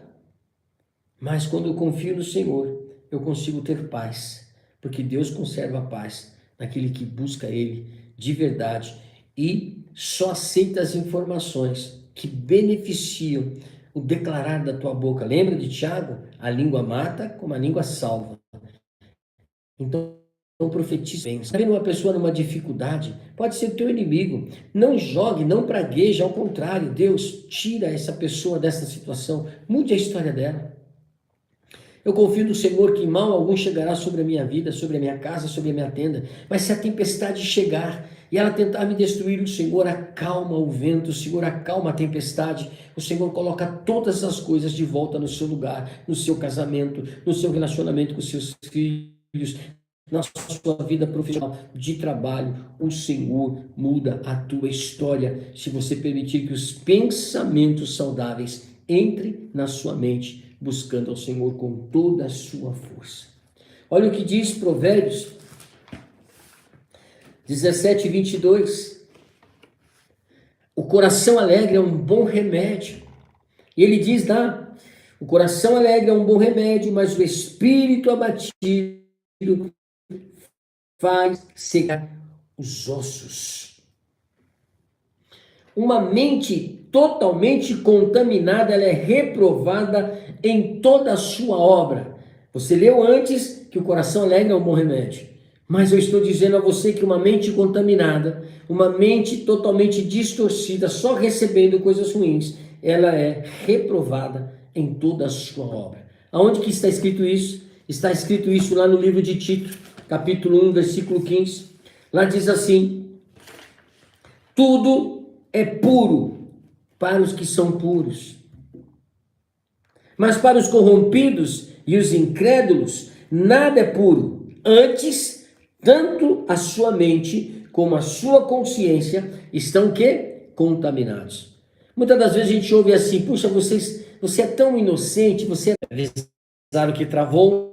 Mas quando eu confio no Senhor, eu consigo ter paz, porque Deus conserva a paz naquele que busca Ele de verdade e só aceita as informações que beneficiam o declarar da tua boca. Lembra de Tiago? A língua mata, como a língua salva. Então profetiza bem. Está vendo uma pessoa numa dificuldade? Pode ser teu inimigo. Não jogue, não pragueje, ao contrário, Deus tira essa pessoa dessa situação, mude a história dela. Eu confio no Senhor que mal algum chegará sobre a minha vida, sobre a minha casa, sobre a minha tenda. Mas se a tempestade chegar e ela tentar me destruir, o Senhor acalma o vento, o Senhor acalma a tempestade, o Senhor coloca todas as coisas de volta no seu lugar, no seu casamento, no seu relacionamento com os seus filhos, na sua vida profissional, de trabalho. O Senhor muda a tua história se você permitir que os pensamentos saudáveis entrem na sua mente, buscando ao Senhor com toda a sua força. Olha o que diz Provérbios 17, 22. O coração alegre é um bom remédio. E ele diz lá, o coração alegre é um bom remédio, mas o espírito abatido faz secar os ossos. Uma mente totalmente contaminada, ela é reprovada em toda a sua obra. Você leu antes que o coração alegre é um bom remédio, mas eu estou dizendo a você que uma mente contaminada, uma mente totalmente distorcida, só recebendo coisas ruins, ela é reprovada em toda a sua obra. Aonde que está escrito isso? Está escrito isso lá no livro de Tito, capítulo 1, versículo 15. Lá diz assim: tudo é puro para os que são puros, mas para os corrompidos e os incrédulos, nada é puro. Antes, tanto a sua mente como a sua consciência estão o quê? Contaminados. Muitas das vezes a gente ouve assim: puxa, você é tão inocente, você avisaram que travou,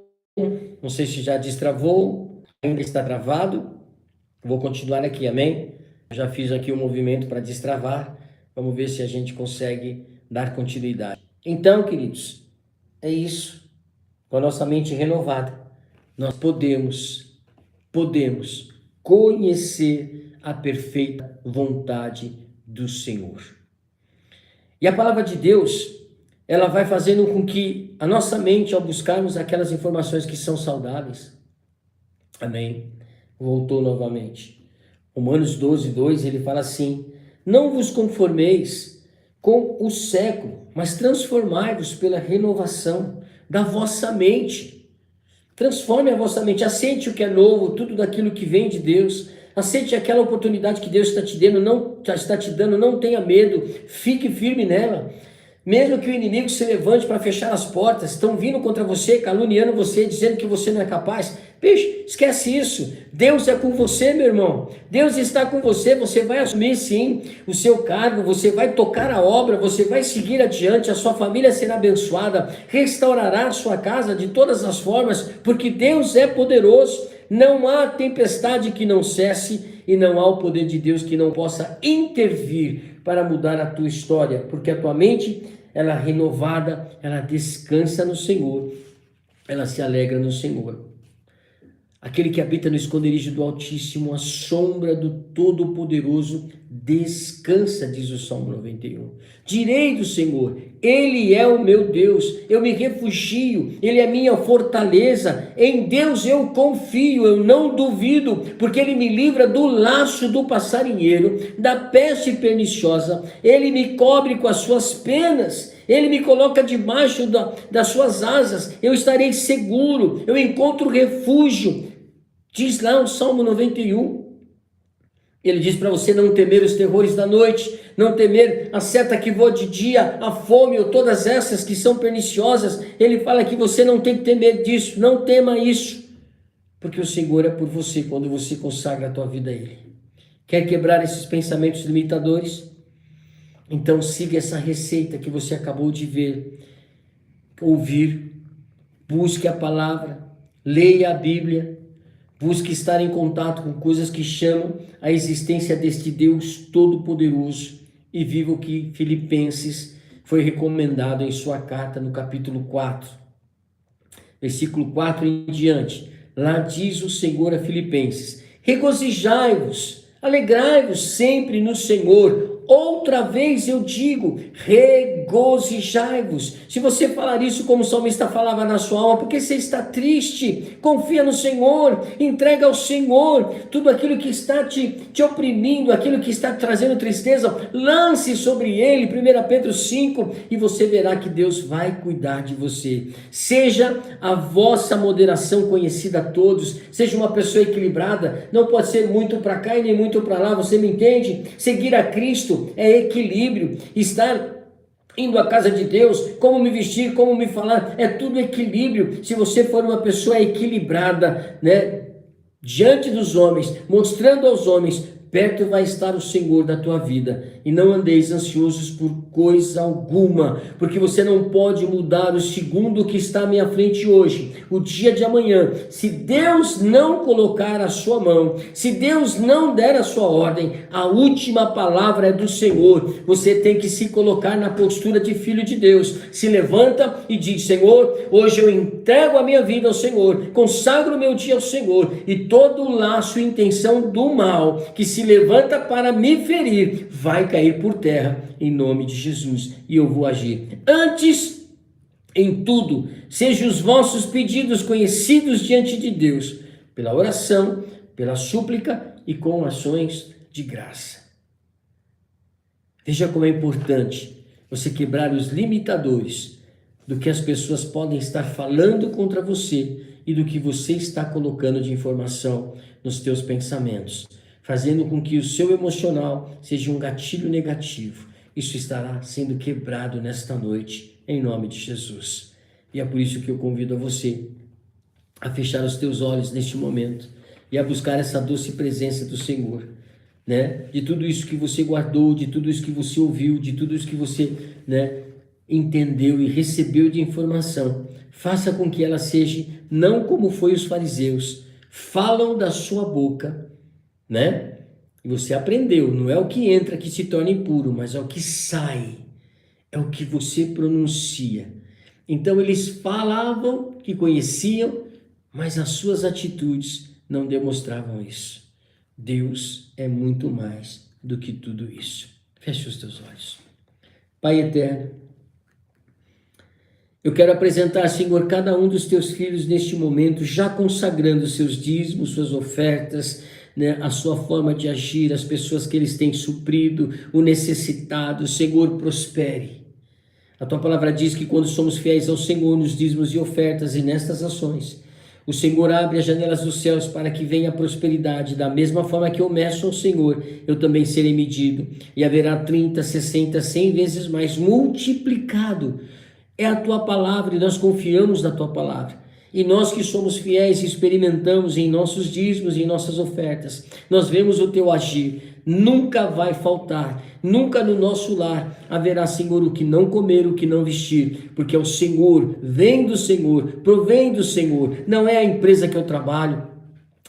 não sei se já destravou, ainda está travado. Vou continuar aqui, amém? Já fiz aqui um movimento para destravar, vamos ver se a gente consegue dar continuidade. Então, queridos, é isso. Com a nossa mente renovada, nós podemos conhecer a perfeita vontade do Senhor. E a palavra de Deus, ela vai fazendo com que a nossa mente, ao buscarmos aquelas informações que são saudáveis, amém? Voltou novamente. Romanos 12, 2, ele fala assim: não vos conformeis com o século, mas transformai-vos pela renovação da vossa mente. Transforme a vossa mente, aceite o que é novo, tudo daquilo que vem de Deus. Aceite aquela oportunidade que Deus está te dando, não tenha medo, fique firme nela. Mesmo que o inimigo se levante para fechar as portas, estão vindo contra você, caluniando você, dizendo que você não é capaz. Bicho, esquece isso. Deus é com você, meu irmão. Deus está com você, você vai assumir sim o seu cargo, você vai tocar a obra, você vai seguir adiante, a sua família será abençoada, restaurará a sua casa de todas as formas, porque Deus é poderoso. Não há tempestade que não cesse e não há o poder de Deus que não possa intervir para mudar a tua história, porque a tua mente, ela é renovada, ela descansa no Senhor, ela se alegra no Senhor. Aquele que habita no esconderijo do Altíssimo, a sombra do Todo-Poderoso descansa, diz o Salmo 91. Direi do Senhor, Ele é o meu Deus, eu me refugio, Ele é minha fortaleza, em Deus eu confio, eu não duvido, porque Ele me livra do laço do passarinheiro, da peste perniciosa, Ele me cobre com as suas penas, Ele me coloca debaixo das suas asas, eu estarei seguro, eu encontro refúgio. Diz lá o Salmo 91. Ele diz para você não temer os terrores da noite, não temer a seta que voa de dia, a fome ou todas essas que são perniciosas. Ele fala que você não tem que ter medo disso, não tema isso, porque o Senhor é por você quando você consagra a tua vida a Ele. Quer quebrar esses pensamentos limitadores? Então siga essa receita que você acabou de ouvir, busque a palavra, leia a Bíblia, busque estar em contato com coisas que chamam a existência deste Deus Todo-Poderoso e viva o que Filipenses foi recomendado em sua carta no capítulo 4, versículo 4 em diante. Lá diz o Senhor a Filipenses: regozijai-vos, alegrai-vos sempre no Senhor. Outra vez eu digo, regozijai-vos. Se você falar isso como o salmista falava na sua alma, porque você está triste, confia no Senhor, entrega ao Senhor tudo aquilo que está te oprimindo, aquilo que está trazendo tristeza, lance sobre Ele, 1 Pedro 5, e você verá que Deus vai cuidar de você. Seja a vossa moderação conhecida a todos, seja uma pessoa equilibrada, não pode ser muito para cá e nem muito para lá, você me entende? Seguir a Cristo é equilíbrio, estar indo à casa de Deus, como me vestir, como me falar, é tudo equilíbrio. Se você for uma pessoa equilibrada, né, diante dos homens, mostrando aos homens, perto vai estar o Senhor da tua vida. E não andeis ansiosos por coisa alguma, porque você não pode mudar o segundo que está à minha frente hoje, o dia de amanhã. Se Deus não colocar a sua mão, se Deus não der a sua ordem, a última palavra é do Senhor. Você tem que se colocar na postura de filho de Deus. Se levanta e diz: Senhor, hoje eu entrego a minha vida ao Senhor, consagro o meu dia ao Senhor, e todo laço e intenção do mal que se levanta para me ferir, vai cair por terra, em nome de Jesus, e eu vou agir. Antes, em tudo, sejam os vossos pedidos conhecidos diante de Deus, pela oração, pela súplica e com ações de graça. Veja como é importante você quebrar os limitadores do que as pessoas podem estar falando contra você, e do que você está colocando de informação nos teus pensamentos, fazendo com que o seu emocional seja um gatilho negativo. Isso estará sendo quebrado nesta noite, em nome de Jesus. E é por isso que eu convido a você a fechar os teus olhos neste momento e a buscar essa doce presença do Senhor, né? De tudo isso que você guardou, de tudo isso que você ouviu, de tudo isso que você, né, entendeu e recebeu de informação. Faça com que ela seja não como foi os fariseus, falam da sua boca, né? E você aprendeu, não é o que entra que se torna impuro, mas é o que sai, é o que você pronuncia. Então eles falavam que conheciam, mas as suas atitudes não demonstravam isso. Deus é muito mais do que tudo isso. Feche os teus olhos. Pai eterno, eu quero apresentar, Senhor, cada um dos teus filhos neste momento, já consagrando seus dízimos, suas ofertas, né, a sua forma de agir, as pessoas que eles têm suprido, o necessitado. Senhor, prospere. A tua palavra diz que quando somos fiéis ao Senhor nos dízimos e ofertas e nestas ações, o Senhor abre as janelas dos céus para que venha a prosperidade. Da mesma forma que eu meço ao Senhor, eu também serei medido. E haverá 30, 60, 100 vezes mais multiplicado. É a tua palavra e nós confiamos na tua palavra. E nós que somos fiéis e experimentamos em nossos dízimos e em nossas ofertas, nós vemos o teu agir. Nunca vai faltar, nunca no nosso lar haverá, Senhor, o que não comer, o que não vestir, porque é o Senhor, vem do Senhor, provém do Senhor. Não é a empresa que eu trabalho,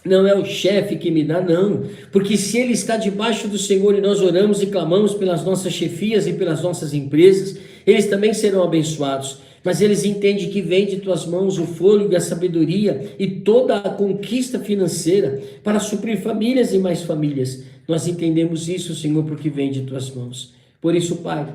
não é o chefe que me dá, não, porque se ele está debaixo do Senhor e nós oramos e clamamos pelas nossas chefias e pelas nossas empresas, eles também serão abençoados. Mas eles entendem que vem de tuas mãos o fôlego e a sabedoria e toda a conquista financeira para suprir famílias e mais famílias. Nós entendemos isso, Senhor, porque vem de tuas mãos. Por isso, Pai,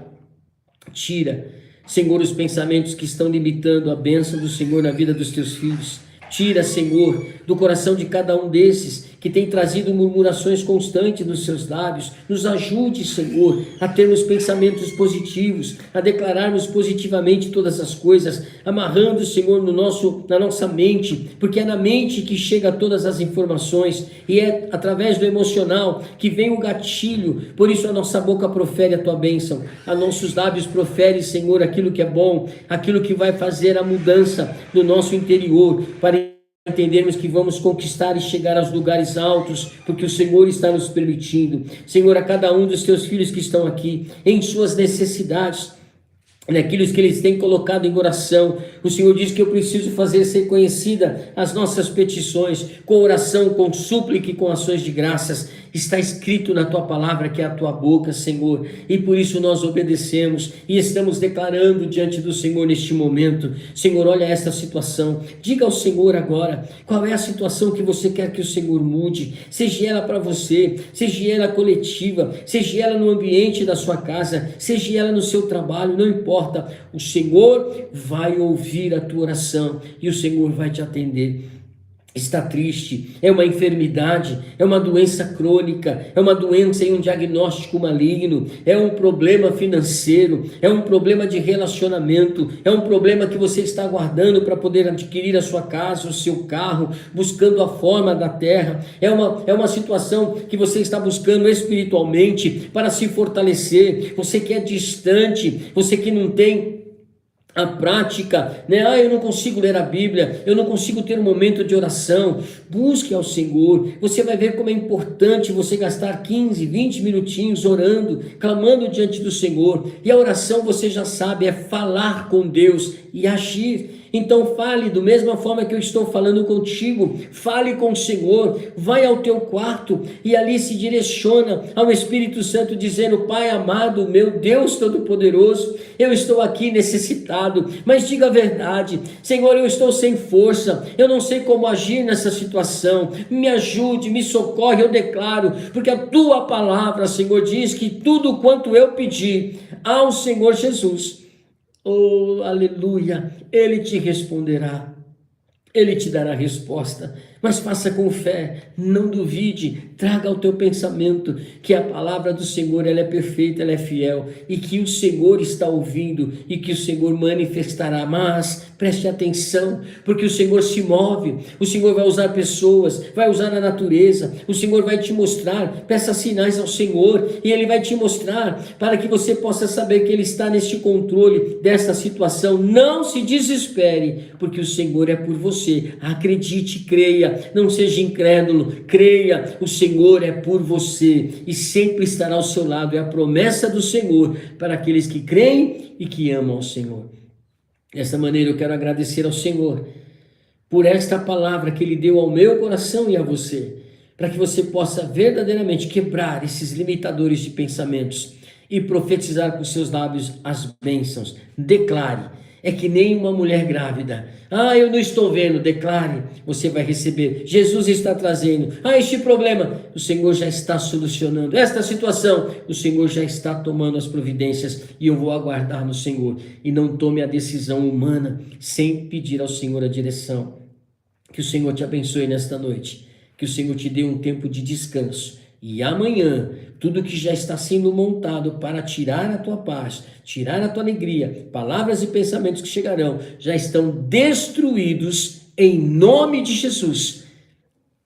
tira, Senhor, os pensamentos que estão limitando a bênção do Senhor na vida dos teus filhos. Tira, Senhor, do coração de cada um desses que tem trazido murmurações constantes nos seus lábios. Nos ajude, Senhor, a termos pensamentos positivos, a declararmos positivamente todas as coisas, amarrando, Senhor, na nossa mente, porque é na mente que chega todas as informações e é através do emocional que vem o gatilho. Por isso a nossa boca profere a tua bênção, a nossos lábios profere, Senhor, aquilo que é bom, aquilo que vai fazer a mudança no nosso interior, para entendermos que vamos conquistar e chegar aos lugares altos, porque o Senhor está nos permitindo. Senhor, a cada um dos teus filhos que estão aqui, em suas necessidades, naquilo que eles têm colocado em oração, o Senhor diz que eu preciso fazer ser conhecida as nossas petições, com oração, com súplica e com ações de graças. Está escrito na tua palavra que é a tua boca, Senhor, e por isso nós obedecemos e estamos declarando diante do Senhor neste momento. Senhor, olha esta situação, diga ao Senhor agora qual é a situação que você quer que o Senhor mude, seja ela para você, seja ela coletiva, seja ela no ambiente da sua casa, seja ela no seu trabalho, não importa, o Senhor vai ouvir a tua oração e o Senhor vai te atender. Está triste, é uma enfermidade, é uma doença crônica, é uma doença em um diagnóstico maligno, é um problema financeiro, é um problema de relacionamento, é um problema que você está aguardando para poder adquirir a sua casa, o seu carro, buscando a forma da terra, é uma situação que você está buscando espiritualmente para se fortalecer, você que é distante, você que não tem a prática, né? Eu não consigo ler a Bíblia, eu não consigo ter um momento de oração. Busque ao Senhor, você vai ver como é importante você gastar 15, 20 minutinhos orando, clamando diante do Senhor. E a oração, você já sabe, é falar com Deus e agir. Então fale da mesma forma que eu estou falando contigo, fale com o Senhor, vai ao teu quarto e ali se direciona ao Espírito Santo dizendo: Pai amado, meu Deus Todo-Poderoso, eu estou aqui necessitado, mas diga a verdade, Senhor, eu estou sem força, eu não sei como agir nessa situação, me ajude, me socorre, eu declaro, porque a tua palavra, Senhor, diz que tudo quanto eu pedi ao Senhor Jesus, oh, aleluia, Ele te responderá, Ele te dará resposta, mas faça com fé, não duvide, traga ao teu pensamento que a palavra do Senhor ela é perfeita, ela é fiel, e que o Senhor está ouvindo, e que o Senhor manifestará. Mas preste atenção, porque o Senhor se move, o Senhor vai usar pessoas, vai usar a natureza, o Senhor vai te mostrar, peça sinais ao Senhor, e Ele vai te mostrar, para que você possa saber que Ele está neste controle desta situação. Não se desespere, porque o Senhor é por você. Acredite, creia, não seja incrédulo, creia, o Senhor é por você e sempre estará ao seu lado. É a promessa do Senhor para aqueles que creem e que amam ao Senhor. Dessa maneira eu quero agradecer ao Senhor por esta palavra que Ele deu ao meu coração e a você, para que você possa verdadeiramente quebrar esses limitadores de pensamentos e profetizar com seus lábios as bênçãos. Declare. É que nem uma mulher grávida. Eu não estou vendo. Declare, você vai receber. Jesus está trazendo. Este problema, o Senhor já está solucionando. Esta situação, o Senhor já está tomando as providências e eu vou aguardar no Senhor. E não tome a decisão humana sem pedir ao Senhor a direção. Que o Senhor te abençoe nesta noite. Que o Senhor te dê um tempo de descanso. E amanhã, tudo que já está sendo montado para tirar a tua paz, tirar a tua alegria, palavras e pensamentos que chegarão, já estão destruídos em nome de Jesus.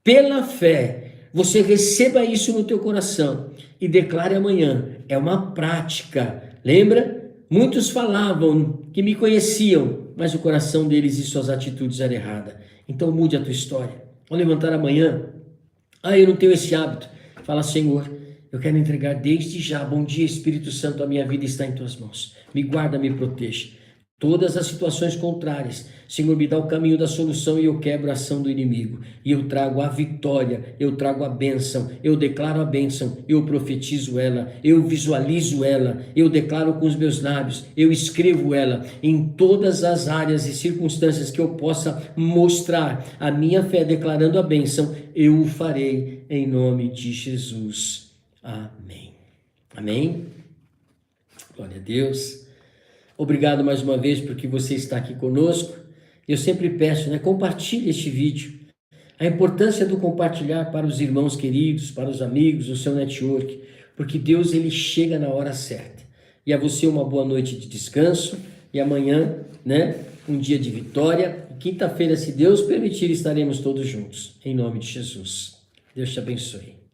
Pela fé, você receba isso no teu coração e declare amanhã. É uma prática. Lembra? Muitos falavam que me conheciam, mas o coração deles e suas atitudes eram erradas. Então mude a tua história. Ao levantar amanhã, eu não tenho esse hábito. Fala, Senhor, eu quero entregar desde já. Bom dia, Espírito Santo, a minha vida está em tuas mãos. Me guarda, me proteja. Todas as situações contrárias, Senhor, me dá o caminho da solução e eu quebro a ação do inimigo. E eu trago a vitória, eu trago a bênção, eu declaro a bênção, eu profetizo ela, eu visualizo ela, eu declaro com os meus lábios, eu escrevo ela em todas as áreas e circunstâncias que eu possa mostrar a minha fé declarando a bênção, eu o farei em nome de Jesus. Amém. Amém. Glória a Deus. Obrigado mais uma vez porque você está aqui conosco. Eu sempre peço, compartilhe este vídeo. A importância do compartilhar para os irmãos queridos, para os amigos, o seu network, porque Deus ele chega na hora certa. E a você uma boa noite de descanso e amanhã, um dia de vitória. Quinta-feira, se Deus permitir, estaremos todos juntos. Em nome de Jesus. Deus te abençoe.